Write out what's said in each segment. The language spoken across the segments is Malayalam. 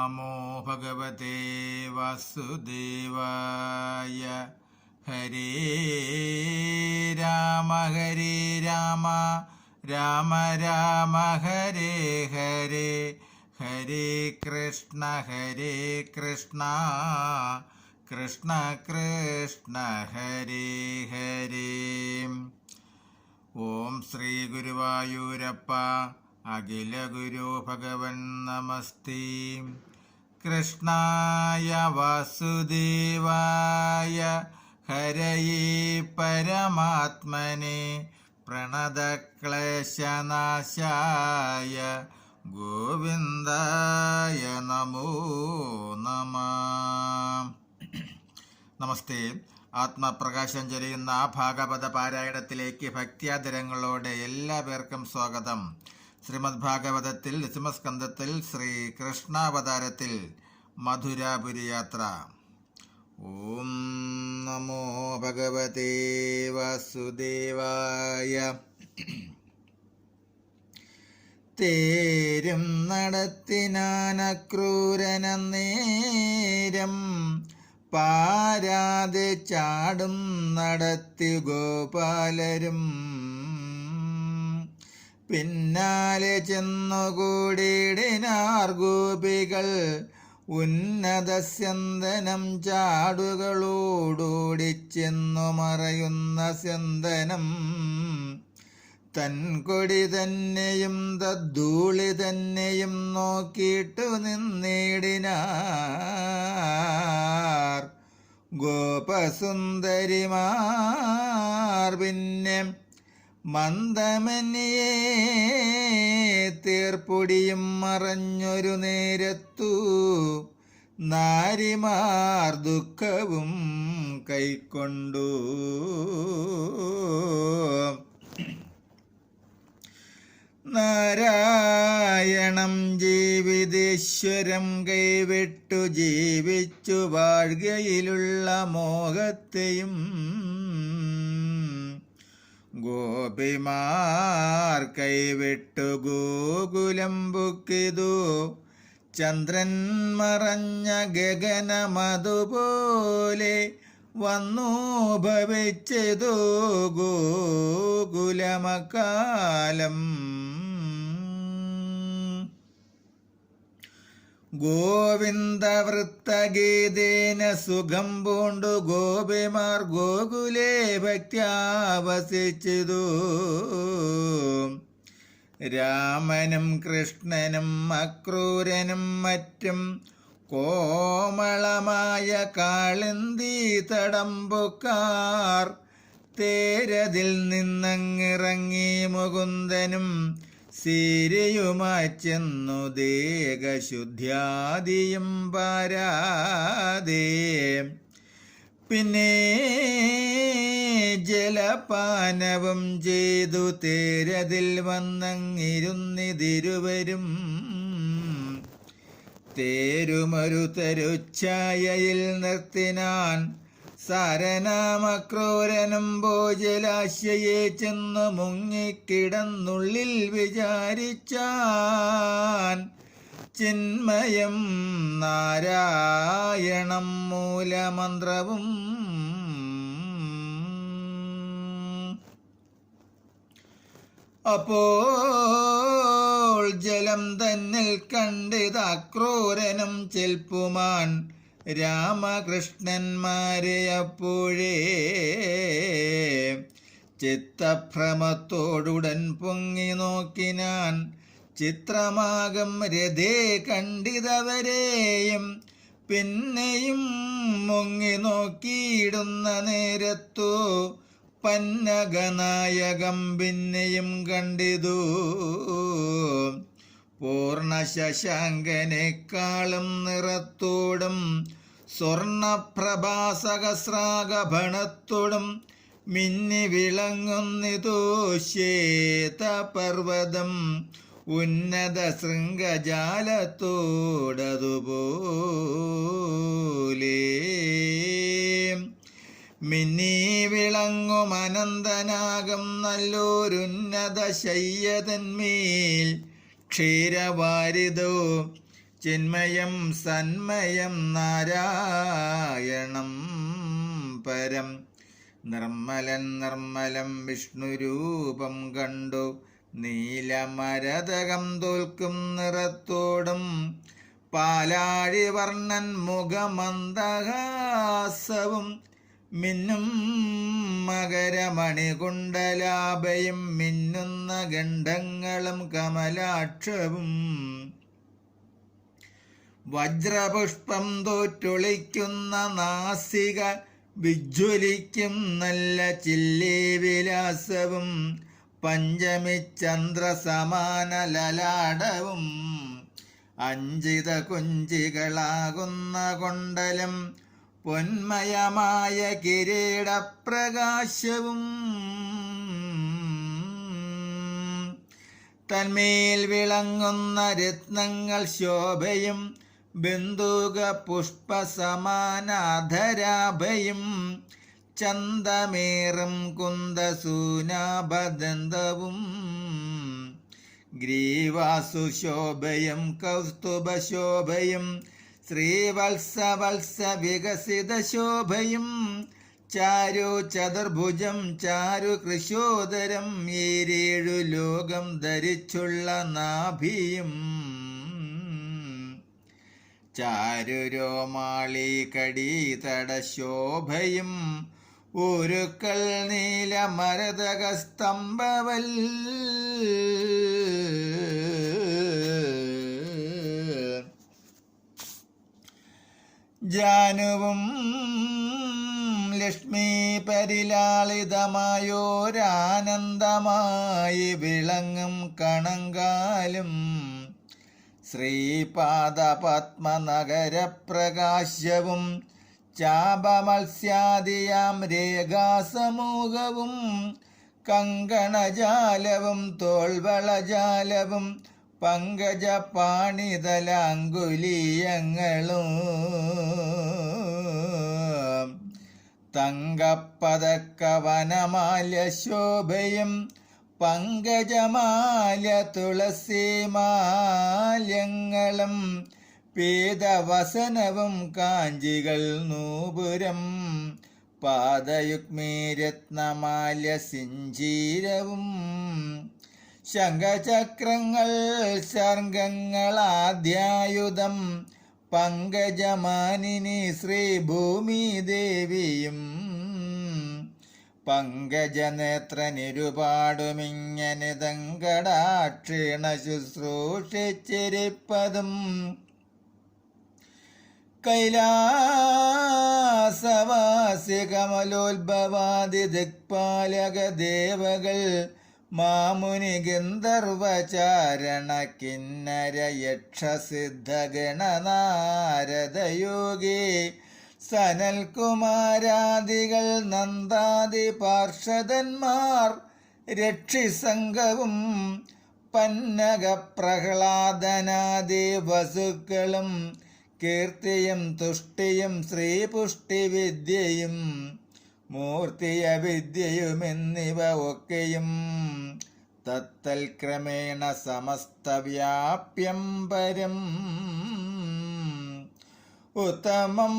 നമോ ഭഗവതേ വാസുദേവായ. ഹരേ രാമ രാമ രാമ ഹരേ ഹരേ, ഹരേ കൃഷ്ണ കൃഷ്ണ കൃഷ്ണ ഹരേ ഹരേ. ഓം ശ്രീ ഗുരുവായൂരപ്പ അഖില ഗുരു ഭഗവൻ നമസ്തേ. കൃഷ്ണായ വാസുദേവായ ഹരയേ പരമാത്മനെ പ്രണതക്ലേശനാശായ ഗോവിന്ദായ നമോ നമഃ. നമസ്തേ. ആത്മപ്രകാശം ചൊരിയുന്ന ഭാഗവത പാരായണത്തിലേക്ക് ഭക്ത്യാദരങ്ങളോടെ എല്ലാ പേർക്കും സ്വാഗതം. ശ്രീമദ് ഭാഗവതത്തിൽ ദശമസ്കന്ധത്തിൽ ശ്രീ കൃഷ്ണാവതാരത്തിൽ മധുരാപുരി യാത്ര. ഓം നമോ ഭഗവതേ വാസുദേവായ. തേരും നടത്തിനാനക്രൂരനേരം പാരാതെ ചാടും നടത്തി ഗോപാലരും പിന്നാലെ ചെന്നുകൂടിയിടിനാർ ഗോപികൾ ഉന്നതസ്യന്തനം ചാടുകളോടോടിച്ചെന്നു മറയുന്ന സ്യന്തനം തൻകൊടി തന്നെയും തദ്ധൂളി തന്നെയും നോക്കിയിട്ടു നിന്നിടിനാർ ഗോപസുന്ദരിമാർ. പിന്നെ മന്ദമന്യേ തേർപ്പൊടിയും മറഞ്ഞൊരു നേരത്തു നാരിമാർ ദുഃഖവും കൈക്കൊണ്ടു. നാരായണം ജീവിതേശ്വരം കൈവിട്ടു ജീവിച്ചു വാഴ്കയിലുള്ള മോഹത്തെയും ഗോപിമാർ കൈവിട്ടു ഗോകുലം ബുക്കിതു. ചന്ദ്രൻ മറഞ്ഞ ഗഗനമതുപോലെ വന്നു ഭവിച്ചതു ഗോകുലമകാലം. ഗോവിന്ദവൃത്തഗീതേന സുഖം പൂണ്ടു ഗോപിമാർ ഗോകുലേ ഭക്ത്യാവസിച്ചതു. രാമനും കൃഷ്ണനും അക്രൂരനും മറ്റും കോമളമായ കാളിന്തി തടമ്പുക്കാർ തേരതിൽ നിന്നങ്ങിറങ്ങി മുകുന്ദനും സീരയുമായി ചെന്നു ദേഹശുദ്ധ്യാദിയും പാരാതെ. പിന്നെ ജലപാനവും ചെയ്തു തേരതിൽ വന്നങ്ങിരുന്നിതിരുവരും. തേരുമൊരു തരുച്ഛായയിൽ നിർത്തിനാൻ സാരനാമക്രൂരനും ഭോജലാശയെ ചെന്നു മുങ്ങിക്കിടന്നുള്ളിൽ വിചാരിച്ചാൻ ചിന്മയം നാരായണം മൂലമന്ത്രവും. അപ്പോൾ ജലം തന്നിൽ കണ്ടിതാക്രൂരനും ചെൽപ്പുമാൻ രാമകൃഷ്ണന്മാരെ അപ്പോഴേ ചിത്തഭ്രമത്തോടുടൻ പൊങ്ങി നോക്കിനാൻ. ചിത്രമാകം രഥേ കണ്ടിതവരെയും പിന്നെയും മുങ്ങി നോക്കിയിടുന്ന നേരത്തു പന്നഗനായകം പിന്നെയും കണ്ടിതു. പൂർണ്ണ ശശാങ്കനേക്കാളും നിറത്തോടും സ്വർണപ്രഭാസഹസ്രാഗഭണത്തോടും മിന്നി വിളങ്ങുന്നിതു ശ്വേതപർവ്വതം ഉന്നത ശൃംഗജാലത്തോടതുപോലെ. മിന്നി വിളങ്ങും അനന്തനാകം നല്ലൊരുന്നത ശയ്യതന്മേൽ ക്ഷീരവാരിതോ ചിന്മയം സന്മയം നാരായണം പരം. നിർമ്മലൻ നിർമ്മലം വിഷ്ണുരൂപം കണ്ടു നീലമരതകം തോൽക്കും നിറത്തോടും പാലാഴിവർണ്ണൻ മുഖമന്ദഹാസവും മിന്നും മകരമണികുണ്ടലാഭയും മിന്നുന്ന ഗണ്ഡങ്ങളും കമലാക്ഷവും വജ്രപുഷ്പം തോറ്റൊളിക്കുന്ന നാസിക വിജ്വലിക്കും നല്ല ചില്ലി വിലാസവും പഞ്ചമി ചന്ദ്രസമാന ലലാടവും അഞ്ചിത കുഞ്ചികളാകുന്ന കൊണ്ടലും പൊന്മയമായ കിരീടപ്രകാശവും തന്മേൽ വിളങ്ങുന്ന രത്നങ്ങൾ ശോഭയും ബന്ധുക പുഷ്പസമാനാധരാഭയും ചന്തമേറും കുന്ദസൂനാഭദന്തവും ഗ്രീവാസുശോഭയും കൗസ്തുഭശോഭയും ശ്രീവത്സവത്സ വികസിത ശോഭയും ചാരു ചതുർഭുജം ചാരു കൃശോദരം ഏഴു ലോകം ധരിച്ചുള്ള നാഭിയും ചാരുരോമാളി കടീതട ശോഭയും ഉരുക്കൾ നീലമരതക സ്തംഭവൽ ജാനുവും ലക്ഷ്മി പരിലാളിതമായോരാനന്ദമായി വിളങ്ങും കണങ്കാലും ശ്രീപാദപത്മനഗരപ്രകാശവും ചാപമത്സ്യാദിയാം രേഖാസമൂഹവും കങ്കണജാലവും തോൾവളജാലവും പങ്കജപാണിതലാങ്കുലീയങ്ങളും തങ്കപ്പതക്കവനമാല്യ ശോഭയും പങ്കജമാല തുളസിമാല്യങ്ങളും പീതവസനവും കാഞ്ചികൾ നൂപുരം പാദയുഗ്മീരത്നമാല്യ സിഞ്ചീരവും ശംഖചക്രങ്ങൾ സർഗങ്ങളാദ്യായുധം പങ്കജമാനിനി ശ്രീഭൂമിദേവിയും പങ്കജനേത്രനിരുപാടുമിങ്ങനെ തങ്കടാക്ഷീണ ശുശ്രൂഷിച്ചിരിപ്പതും കൈലാസവാസി കമലോത്ഭവാദി ദിക്പാലക ദേവകൾ മാമുനി ഗന്ധർവചാരണ കിന്നര യക്ഷസിദ്ധഗണനാരദയോഗി സനൽകുമാരാദികൾ നന്ദാദി പാർഷദന്മാർ രക്ഷിസംഘവും പന്നക പ്രഹ്ലാദനാദി വസുക്കളും കീർത്തിയും തുഷ്ടിയും ശ്രീപുഷ്ടിവിദ്യയും മൂർത്തിയ വിദ്യയുമെന്നിവ ഒക്കെയും തത്തൽക്രമേണ സമസ്തവ്യാപ്യം പരം ഉത്തമം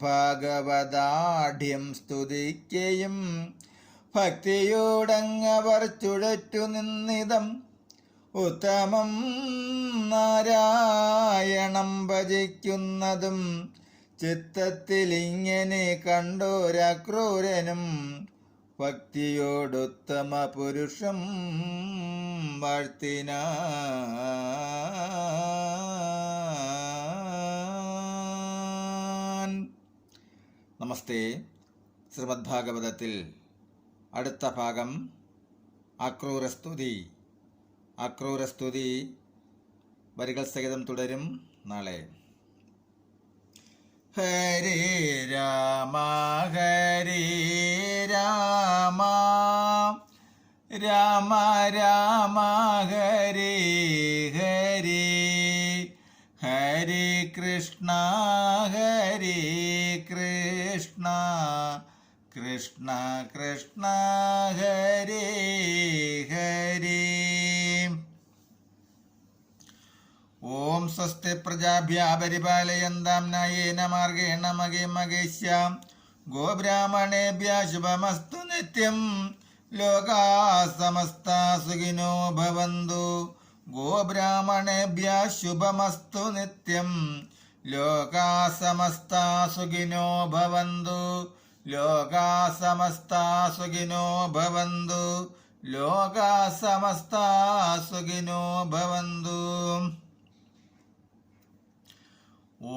ഭാഗവതാഢ്യം സ്തുതിക്കുകയും ഭക്തിയോടങ്ങവർ ചുഴറ്റു നിന്നിതം ഉത്തമം നാരായണം ഭജിക്കുന്നതും ചിത്തത്തിലിങ്ങനെ കണ്ടോരക്രൂരനും ഭക്തിയോടുത്തമ പുരുഷം വാഴ്ത്തിനാൻ. നമസ്തേ. ശ്രീമദ്ഭാഗവതത്തിൽ അടുത്ത ഭാഗം അക്രൂരസ്തുതി. അക്രൂരസ്തുതി വരികൾ സഹിതം തുടരും നാളെ. ഹരേ രാമ ഹരേ രാമ രാമ രാമ ഹരേ ഹരേ ഹരേ കൃഷ്ണ ഹരേ കൃഷ്ണ കൃഷ്ണ കൃഷ്ണ ഹരേ ഹരേ. സ്വസ്തി പ്രജാഭ്യാ പരിപാലയന്താം ന്യായേന മാർഗേണ മഹേ മഹേശ്യാം ഗോബ്രാഹ്മണേഭ്യः ശുഭമസ്തു നിത്യം ലോകാः സമസ്താः സുഖിനോ ഭവന്തു ഗോബ്രാഹ്മണേഭ്യः ശുഭമസ്തു നിത്യം ലോകാः സമസ്താः സുഖിനോ ഭവന്തു ലോകാः സമസ്താः സുഖിനോ ഭവന്തു ലോകാः സമസ്താः സുഖിനോ ഭവന്തു.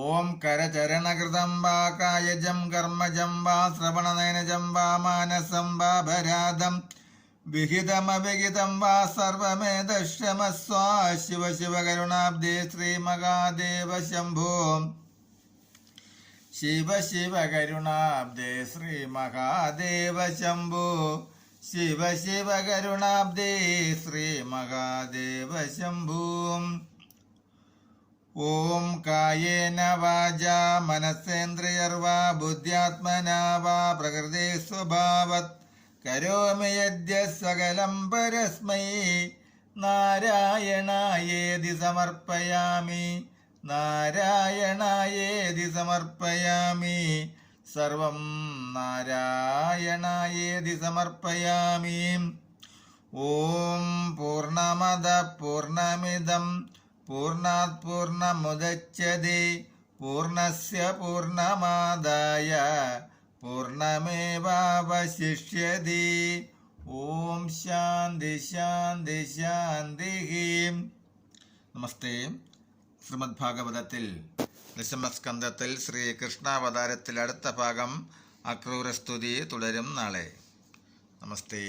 ഓം കരചരണകൃതം വാ കായജം കർമ്മജം വാ ശ്രവണനയനജം വാ മാനസം വാ ഭരാതം വിഹിതമവിഹിതം വാ സർവമേതക്ഷമസ്വ ശിവ ശിവ കരുണാബ്ദേ ശ്രീ മഹാദേവ ശംഭോ ശിവ ശിവ കരുണാബ്ദേ ശ്രീ മഹാദേവ ശംഭോ ശിവ ശിവ കരുണാബ്ദേ ശ്രീ മഹാദേവ ശംഭോ. ഓം കായേന വാചാ മനസേന്ദ്രിയർവാ ബുദ്ധ്യാത്മനാ വാ പ്രകൃതി സ്വഭാവത് കരോമി യദ്യ സകലം പരസ്മൈ നാരായണായേതി സമർപ്പയാമി നാരായണായേതി സമർപ്പയാമി സർവം നാരായണായേതി സമർപ്പയാമി. ഓം പൂർണ്ണമദ പൂർണ്ണമിദം പൂർണ്ണാത് പൂർണ്ണമുദച്യത്തെ പൂർണ്ണസ്യ പൂർണ്ണമാദായ പൂർണ്ണമേവാവശിഷ്യതി. ഓം ശാന്തി ശാന്തി ശാന്തി. നമസ്തേ. ശ്രീമദ് ഭാഗവതത്തിൽ ദശമസ്കന്ധത്തിൽ ശ്രീകൃഷ്ണാവതാരത്തിൽ അടുത്ത ഭാഗം അക്രൂരസ്തുതി തുടരും നാളെ. നമസ്തേ.